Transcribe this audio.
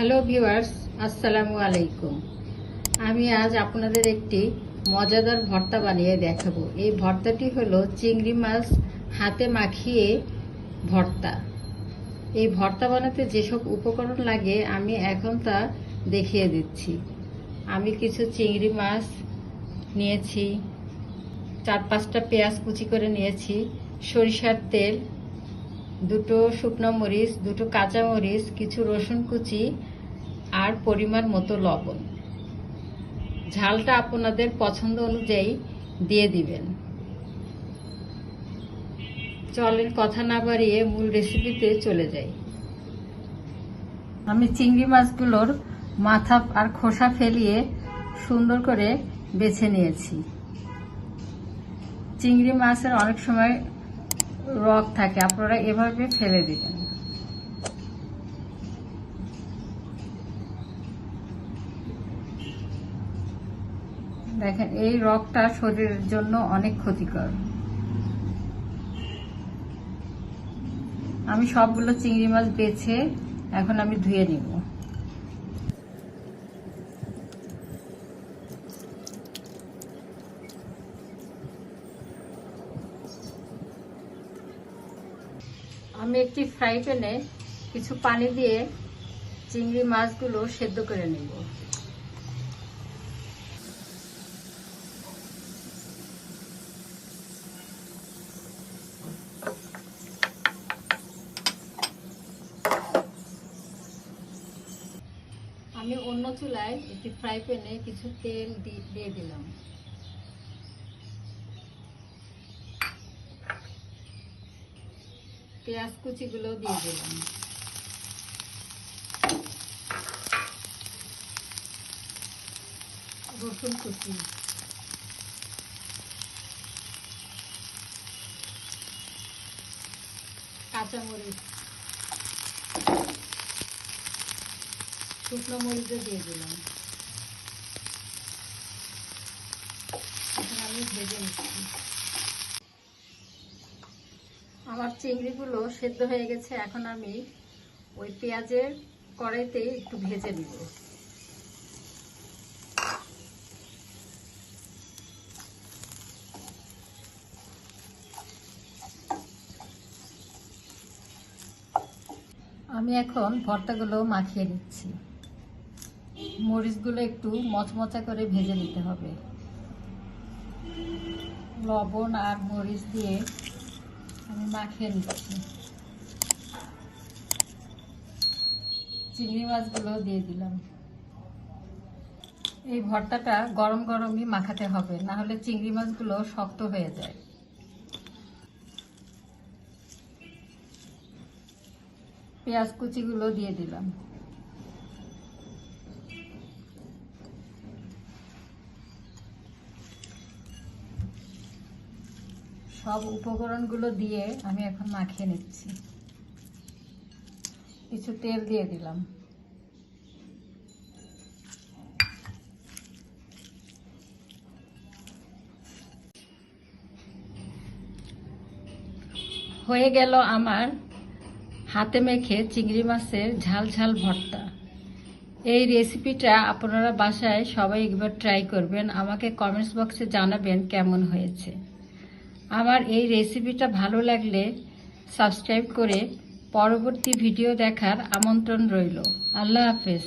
Hello viewers, আসসালামু আলাইকুম। আমি আজ আপনাদের একটি মজাদার ভর্তা বানিয়ে দেখাবো। এই ভর্তাটি হলো চিংড়ি মাছ হাতে মাখিয়ে ভর্তা। এই ভর্তা বানাতে যেসব উপকরণ লাগে আমি এখন তা দেখিয়ে দিচ্ছি। আমি কিছু চিংড়ি মাছ নিয়েছি, 4-5টা পেঁয়াজ কুচি করে নিয়েছি, সরিষার তেল, 2টো শুকনো মরিচ, 2টো কাঁচা মরিচ, কিছু রসুন কুচি আর পরিমাণ মতো লবণ। ঝালটা আপনাদের পছন্দ অনুযায়ী দিয়ে দিবেন। চলেন কথা না বাড়িয়ে মূল রেসিপিতে চলে যাই। আমি চিংড়ি মাছগুলোর মাথা আর খোসা ফেলিয়ে সুন্দর করে বেছে নিয়েছি। চিংড়ি মাছের অনেক সময় রক থাকে, আপনারা এভাবে ফেলে দিবেন। দেখেন, এই রকটা শরীরের জন্য অনেক ক্ষতিকর। আমি সবগুলো চিংড়ি মাছ বেছে এখন আমি ধুয়ে নিব। আমি একটি ফ্রাই প্যানে কিছু পানি দিয়ে চিংড়ি মাছগুলো সেদ্ধ করে নেব। আমি অন্য চুলায় একটি ফ্রাই প্যানে কিছু তেল দিয়ে দিলাম। পেঁয়াজ কুচিগুলো দিয়ে দিলাম। রসুন কুচি, কাঁচামরিচ, শুকনো মরিচও দিয়ে দিলাম। এখন আমি ভেজে নিচ্ছি। আমার চিংড়িগুলো সেদ্ধ হয়ে গেছে। এখন আমি ওই পেঁয়াজের কড়াইতে একটু ভেজে নিব। আমি এখন ভর্তাগুলো মাখিয়ে নিচ্ছি। মরিচগুলো একটু মচমচা করে ভেজে নিতে হবে। লবণ আর মরিচ দিয়ে আমি মাখিয়ে নিচ্ছি। চিংড়ি মাছগুলো দিয়ে দিলাম। এই ভর্তাটা গরম গরমই মাখাতে হবে, না হলে চিংড়ি মাছগুলো শক্ত হয়ে যায়। পেঁয়াজ কুচিগুলো দিয়ে দিলাম। সব উপকরণগুলো দিয়ে আমি এখন মাখিয়ে নিচ্ছি। কিছু তেল দিয়ে দিলাম। হয়ে গেল আমার হাতে মেখে চিংড়ি মাছের ঝাল ঝাল ভর্তা। এই রেসিপিটা আপনারা বাসায় সবাই একবার ট্রাই করবেন। আমাকে কমেন্টস বক্সে জানাবেন কেমন হয়েছে। আমার এই রেসিপিটা ভালো লাগলে সাবস্ক্রাইব করে পরবর্তী ভিডিও দেখার আমন্ত্রণ রইল। আল্লাহ হাফেজ।